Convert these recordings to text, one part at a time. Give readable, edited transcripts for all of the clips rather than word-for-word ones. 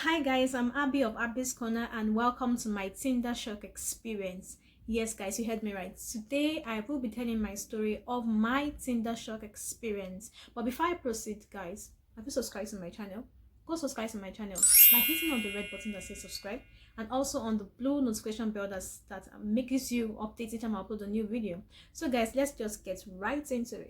Hi guys, I'm Abby of Abby's Corner and welcome to my Tinder shock experience. Yes guys, you heard me right. Today I will be telling my story of my Tinder shock experience. But before I proceed guys, have you subscribed to my channel? Go subscribe to my channel by hitting on the red button that says subscribe and also on the blue notification bell that makes you update each time I upload a new video. So guys, let's just get right into it.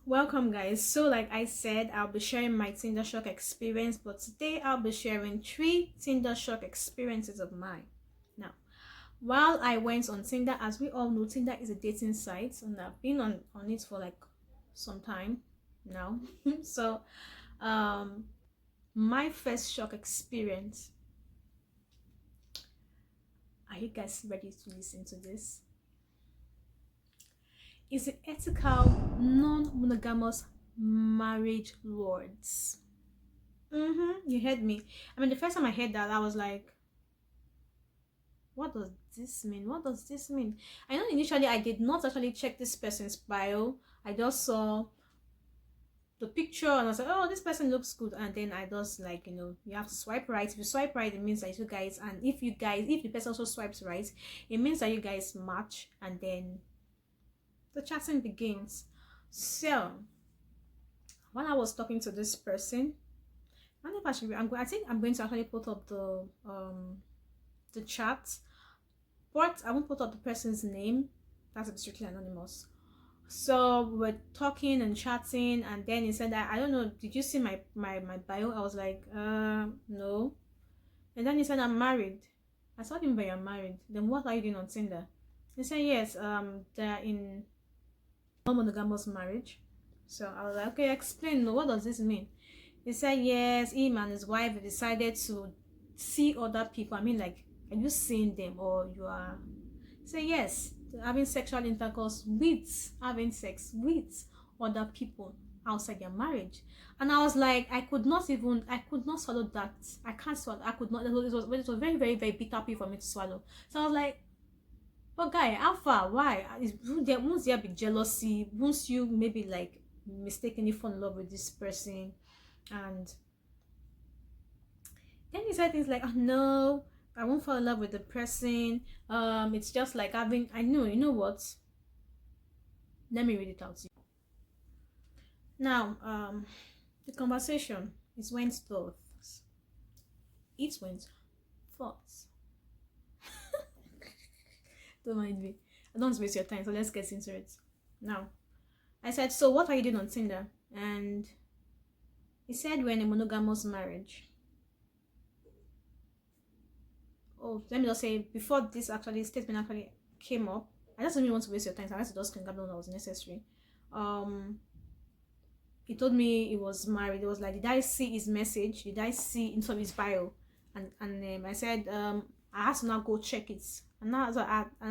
Welcome guys. So like I said, I'll be sharing my Tinder shock experience, but today I'll be sharing 3 Tinder shock experiences of mine. Now, while I went on Tinder, as we all know, Tinder is a dating site and I've been on it for like some time now. So my first shock experience. Are you guys ready to listen to this? Is it ethical, non-monogamous marriage lords? You heard me. I mean, the first time I heard that, I was like, what does this mean? What does this mean? I know initially I did not actually check this person's bio. I just saw the picture and I was like, oh, this person looks good. And then I just like, you have to swipe right. If you swipe right, it means that you guys, and if the person also swipes right, it means that you guys match, and then the chatting begins. So when I was talking to this person, I think I'm going to actually put up the chat, but I won't put up the person's name. That's strictly anonymous. So we're talking and chatting, and then he said that, I don't know, did you see my bio? I was like, no. And then he said, I'm married. I told him, but you're married. Then what are you doing on Tinder? He said, yes, they're in monogamous marriage. So I was like, okay, explain. What does this mean? He said, yes, him and his wife decided to see other people. I mean, like, are you seeing them, or you are? He said, yes, having sexual intercourse with, having sex with other people outside their marriage. And I was like, I could not swallow that. I can't swallow. I could not. It was very, very, very bitter pill for me to swallow. So I was like, but guy, how far? Why? Won't there be jealousy? Won't you maybe like mistakenly fall in love with this person? And then he said things like, oh, no, I won't fall in love with the person. It's just like having, I know, you know what? Let me read it out to you. Now, the conversation went thoughts. It went thoughts. Don't mind me. I don't waste your time, so let's get into it. Now, I said, so what are you doing on Tinder? And he said, we're in a monogamous marriage. Oh, let me just say, before this statement actually came up, I just didn't want to waste your time, so I had to just think that was necessary. He told me he was married. It was like, did I see his message? Did I see into his bio? And I said, I had to now go check it. And I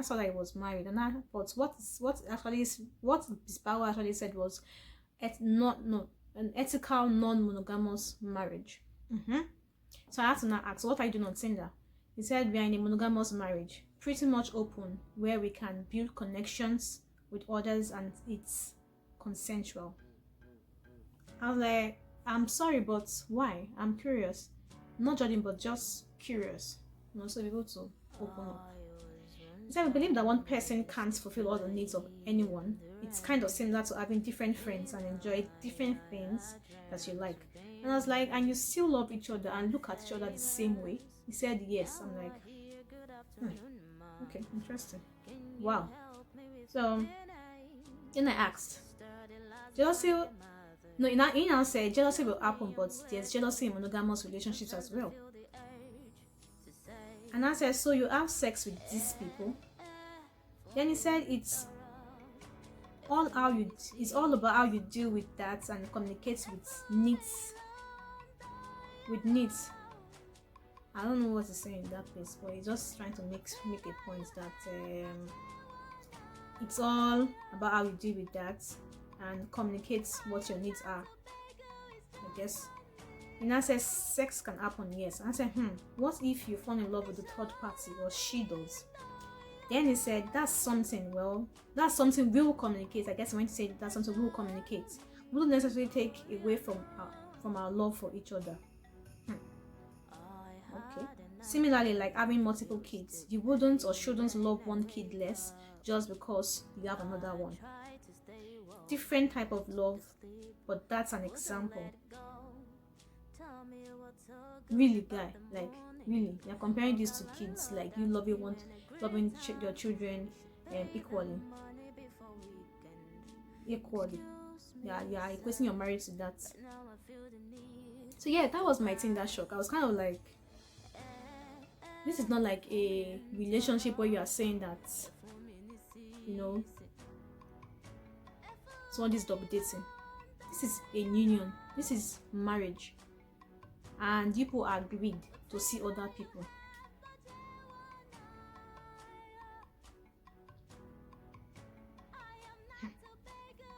saw that he was married. And I thought, what his bio actually said was, an ethical, non-monogamous marriage. So I had to now ask, what are you doing on Tinder? He said, we are in a monogamous marriage, pretty much open, where we can build connections with others and it's consensual. I was like, I'm sorry, but why? I'm curious. Not judging, but just curious. So we go to open up. He said, we believe that one person can't fulfill all the needs of anyone. It's kind of similar to having different friends and enjoy different things that you like. And I was like, and you still love each other and look at each other the same way? He said, yes. I'm like, okay, interesting. Wow. So then I asked, jealousy? No, he now said jealousy will happen, but there's jealousy in monogamous relationships as well. And I said, so you have sex with these people? Then he said, it's all about how you deal with that and communicate with needs. I don't know what to say in that place, but he's just trying to make a point that it's all about how you deal with that and communicate what your needs are, I guess. And I said, sex can happen, yes. And I said, what if you fall in love with the third party, or she does? Then he said, that's something we will communicate. I guess when he said that's something we will communicate. We don't necessarily take away from our love for each other. Okay. Similarly, like having multiple kids, you wouldn't or shouldn't love one kid less just because you have another one. Different type of love, but that's an example. Really, guy, like really, you're comparing this to kids. Like you loving your children equally. Yeah, equating your marriage to that. So yeah, that was my Tinder shock. I was kind of like, this is not like a relationship where you are saying that, you know, someone is double dating. This is a union. This is marriage. And people agreed to see other people.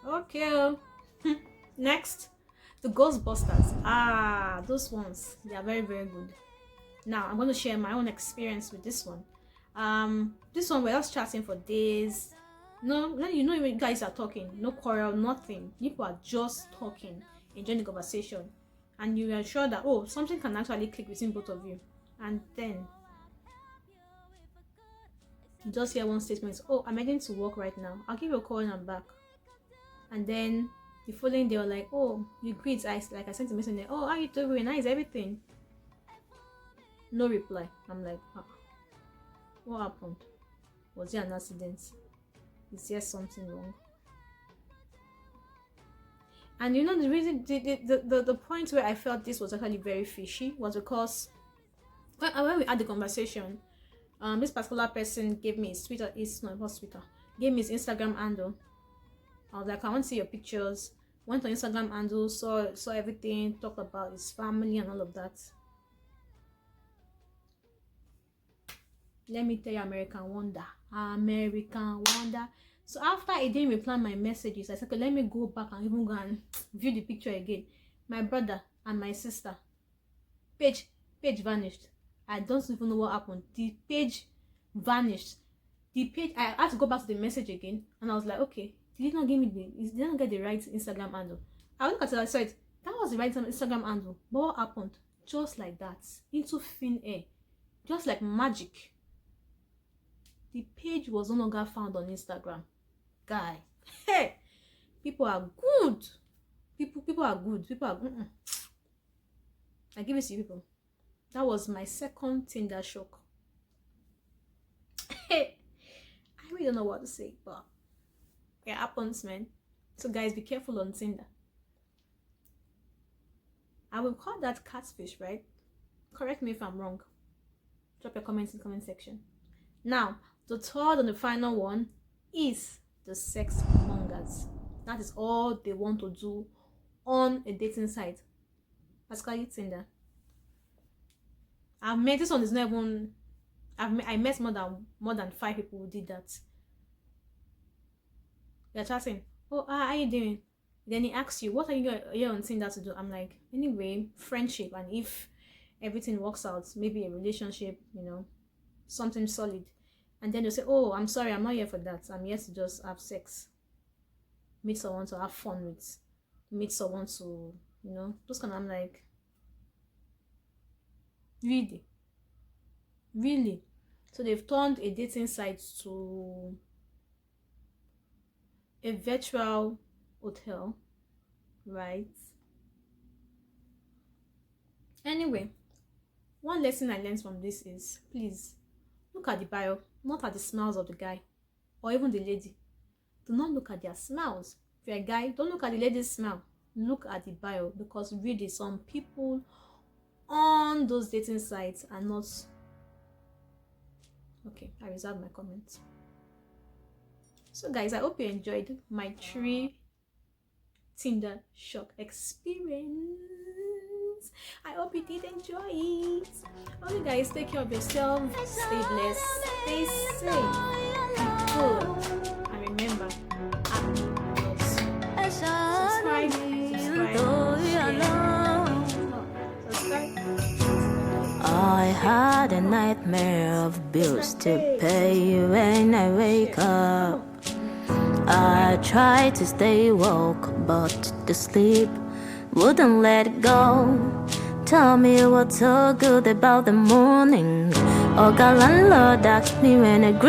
Okay. Next, the Ghostbusters. Those ones, they are very, very good. Now I'm going to share my own experience with this one. This one we're just chatting for days. No, you know, when guys are talking, no quarrel, nothing. People are just talking, enjoying the conversation, and you are sure that something can actually click between both of you. And then you just hear one statement: I'm heading to work right now. I'll give you a call when I'm back. And then the following day, you're like, you greet. I sent a message. How are you doing? How is everything? No reply. I'm like, what happened? Was there an accident? Is there something wrong? And you know, the reason, the point where I felt this was actually very fishy was because when we had the conversation, this particular person gave me his Twitter, gave me his Instagram handle. I was like, I want to see your pictures. Went on Instagram handle, saw everything, talked about his family and all of that. Let me tell you, American Wonder. So after I didn't reply my messages, I said, okay, let me go back and even go and view the picture again. My brother and my sister. Page vanished. I don't even know what happened. The page vanished. I had to go back to the message again, and I was like, okay, did he not get the right Instagram handle? I looked at it, I said, that was the right Instagram handle. But what happened? Just like that, into thin air, just like magic. The page was no longer found on Instagram. Guy, hey, people are good. People are good. I give it to you people. That was my second Tinder shock. Hey, I really don't know what to say, but it happens, man. So guys, be careful on Tinder. I will call that catfish, right? Correct me if I'm wrong. Drop your comments in the comment section. Now, the third and the final one is the sex mongers. That is all they want to do on a dating site, particularly Tinder. I met more than 5 people who did that. They're chatting. How are you doing? Then he asks you, what are you on Tinder to do? I'm like, anyway, friendship, and if everything works out, maybe a relationship, something solid. And then you say, I'm sorry, I'm not here for that. I'm here to just have sex. Meet someone to have fun with. Meet someone to, those kind of, I'm like, really? Really? So they've turned a dating site to a virtual hotel, right? Anyway, one lesson I learned from this is, please, look at the bio, not at the smiles of the guy or even the lady. Do not look at their smiles. If you're a guy, don't look at the lady's smile. Look at the bio, because really some people on those dating sites are not... Okay, I reserve my comments. So guys, I hope you enjoyed my 3 Tinder shock experience. I hope you did enjoy it. Okay guys, take care of yourself, stay blessed, stay safe, be good, and remember, happy loves. Subscribe, share. I had a nightmare. nightmare of bills to pay when I wake up. I try to stay woke, but the sleep wouldn't let go. Tell me what's so good about the morning. Oh, God, landlord asked me when I greet.